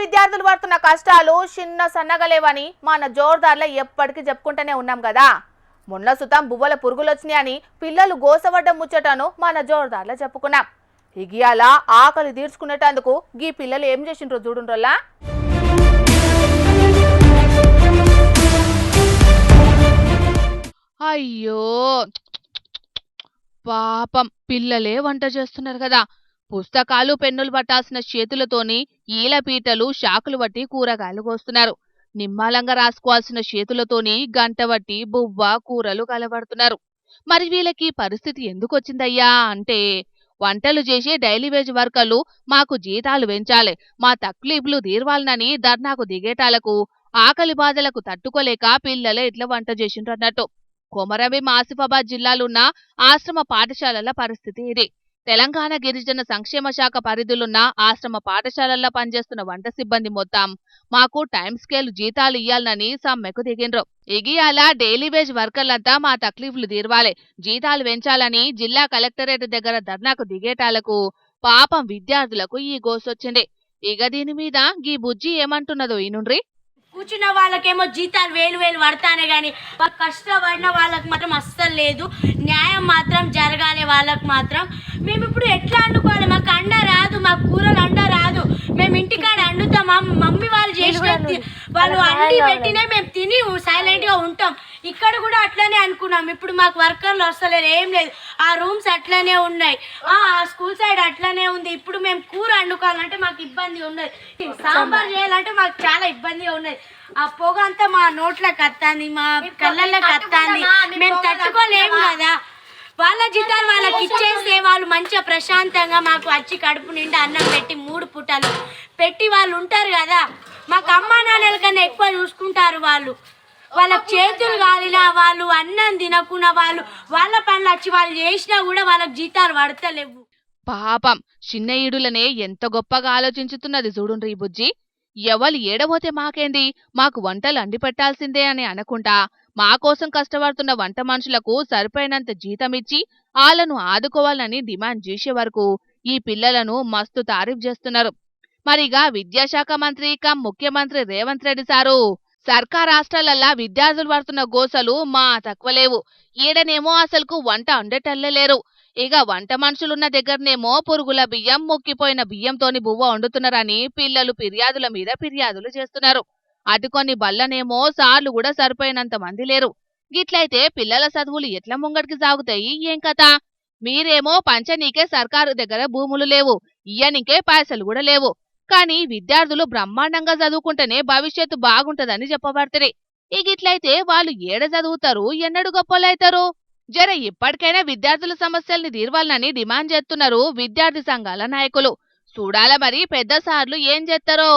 విద్యార్థులు పడుతున్న కష్టాలు చిన్న సన్నగలేవని మన జోర్దార్ల ఎప్పటికీ చెప్పుకుంటూనే ఉన్నాం కదా. మొన్న సుతం బువ్వల పురుగులు వచ్చినాయని పిల్లలు గోసవడ్డ ముచ్చటను మన జోర్దార్ల చెప్పుకున్నాం. ఇగియాల ఆకలి తీర్చుకునేటందుకు గీ పిల్లలు ఏం చేసిండ్రో చూడుండ్రోలా. అయ్యో పాపం పిల్లలే వంట చేస్తున్నారు కదా. పుస్తకాలు పెన్నులు పట్టాల్సిన చేతులతోని ఈలపీటలు షాకులు బట్టి కూరగాయలు కోస్తున్నారు. నిమ్మాలంగా రాసుకోవాల్సిన చేతులతోని గంట బట్టి బువ్వ కూరలు కలబడుతున్నారు. మరి వీళ్ళకి పరిస్థితి ఎందుకొచ్చిందయ్యా అంటే, వంటలు చేసే డైలీ వేజ్ వర్కర్లు మాకు జీతాలు పెంచాలి, మా తక్లీఫ్లు తీర్వాలనని ధర్నాకు దిగేటాలకు ఆకలి బాధలకు తట్టుకోలేక పిల్లలే ఇట్లా వంట చేసిండ్రన్నట్టు. కొమరభీం ఆసిఫాబాద్ జిల్లాలున్న ఆశ్రమ పాఠశాలల పరిస్థితి ఇది. తెలంగాణ గిరిజన సంక్షేమ శాఖ పరిధిలున్న ఆశ్రమ పాఠశాలల్లో పనిచేస్తున్న వంట సిబ్బంది మొత్తం మాకు టైం స్కేల్ జీతాలు ఇయ్యాలని సమ్మెకు దిగిండ్రు. ఇగియాల డైలీ వేజ్ వర్కర్లంతా మా తక్లీఫ్లు తీర్వాలి, జీతాలు పెంచాలని జిల్లా కలెక్టరేట్ దగ్గర ధర్నాకు దిగేటాలకు పాపం విద్యార్థులకు ఈ గోసొచ్చింది. ఇక దీని మీద గీ బుజ్జి ఏమంటున్నదో ఈనుండ్రి. కూర్చున్న వాళ్ళకేమో జీతాలు వేలు వేలు పడతానే కానీ కష్టపడిన వాళ్ళకి మాత్రం అస్సలు లేదు. న్యాయం మాత్రం జరగాలి వాళ్ళకి మాత్రం. మేము ఇప్పుడు ఎట్లా వండుకోవాలి? మాకు అండ రాదు, మాకు కూరలు అండ రాదు. మేము ఇంటికాడ వండుతాం, మమ్మీ వాళ్ళు చేసిన వాళ్ళు అండి పెట్టినే మేము తిని సైలెంట్గా ఉంటాం. ఇక్కడ కూడా అట్లనే అనుకున్నాం. ఇప్పుడు మాకు వర్కర్లు వస్తలేరు, ఏం లేదు. ఆ రూమ్స్ అట్లనే ఉన్నాయి, ఆ స్కూల్ సైడ్ అట్లనే ఉంది. ఇప్పుడు మేము కూర వండుకోవాలంటే మాకు ఇబ్బంది ఉన్నది, సాంబార్ చేయాలంటే మాకు చాలా ఇబ్బందిగా ఉన్నది. ఆ పొగ అంతా మా నోట్లోకి వస్తుంది, మా కళ్ళల్లోకి వస్తుంది. మేము తట్టుకోలేము కదా. వాళ్ళ జీతాలు వాళ్ళకి ఇచ్చేస్తే వాళ్ళు మంచిగా ప్రశాంతంగా మాకు వచ్చి కడుపు నిండా అన్నం పెట్టి 3 పూటలు పెట్టి వాళ్ళు ఉంటారు కదా. మాకు అమ్మా నాన్నల కన్నా ఎక్కువ చూసుకుంటారు వాళ్ళు. వాళ్ళకి చేతులు కాలినా, వాళ్ళు అన్నం తినకుండా వాళ్ళ పనులు వచ్చి వాళ్ళు చేసినా కూడా వాళ్ళకి జీతాలు పడతలేవు. పాపం చిన్న ఈడులనే ఎంత గొప్పగా ఆలోచించుతున్నది చూడుండ్రి ఈ బుజ్జి. ఎవరు ఏడబోతే మాకేంది, మాకు వంటలు అండి పెట్టాల్సిందే అని అనకుండా మా కోసం కష్టపడుతున్న వంట మనుషులకు సరిపోయినంత జీతమిచ్చి వాళ్ళను ఆదుకోవాలని డిమాండ్ చేసే వరకు ఈ పిల్లలను మస్తు తారీఫ్ చేస్తున్నారు. మరిగా విద్యాశాఖ మంత్రి కమ్ ముఖ్యమంత్రి రేవంత్ రెడ్డి సారు సర్కార్ రాష్ట్రాలల్లా విద్యార్థులు పడుతున్న గోసలు మా తక్కువలేవు. ఈడనేమో అసలుకు వంట వండేటల్లలేరు. ఇక వంట మనుషులున్న దగ్గరనేమో పురుగుల బియ్యం, ముక్కిపోయిన బియ్యంతోని బువ్వ వండుతున్నారని పిల్లలు ఫిర్యాదుల మీద ఫిర్యాదులు చేస్తున్నారు. అటు కొన్ని బల్లనేమో సార్లు కూడా సరిపోయినంత మంది లేరు. గిట్లయితే పిల్లల చదువులు ఎట్లా ముంగడికి సాగుతాయి ఏం కథ? మీరేమో పంచనీకే సర్కారు దగ్గర భూములు లేవు, ఇయ్యనికే పైసలు కూడా లేవు. కానీ విద్యార్థులు బ్రహ్మాండంగా చదువుకుంటేనే భవిష్యత్తు బాగుంటదని చెప్పబడుతుంది. ఇగిట్లయితే వాళ్ళు ఏడ చదువుతారు, ఎన్నడు గొప్పలైతారు? జర ఇప్పటికైనా విద్యార్థుల సమస్యల్ని తీర్వాలని డిమాండ్ చేస్తున్నారు విద్యార్థి సంఘాల నాయకులు. చూడాల మరి పెద్ద సార్లు ఏం చేస్తారో.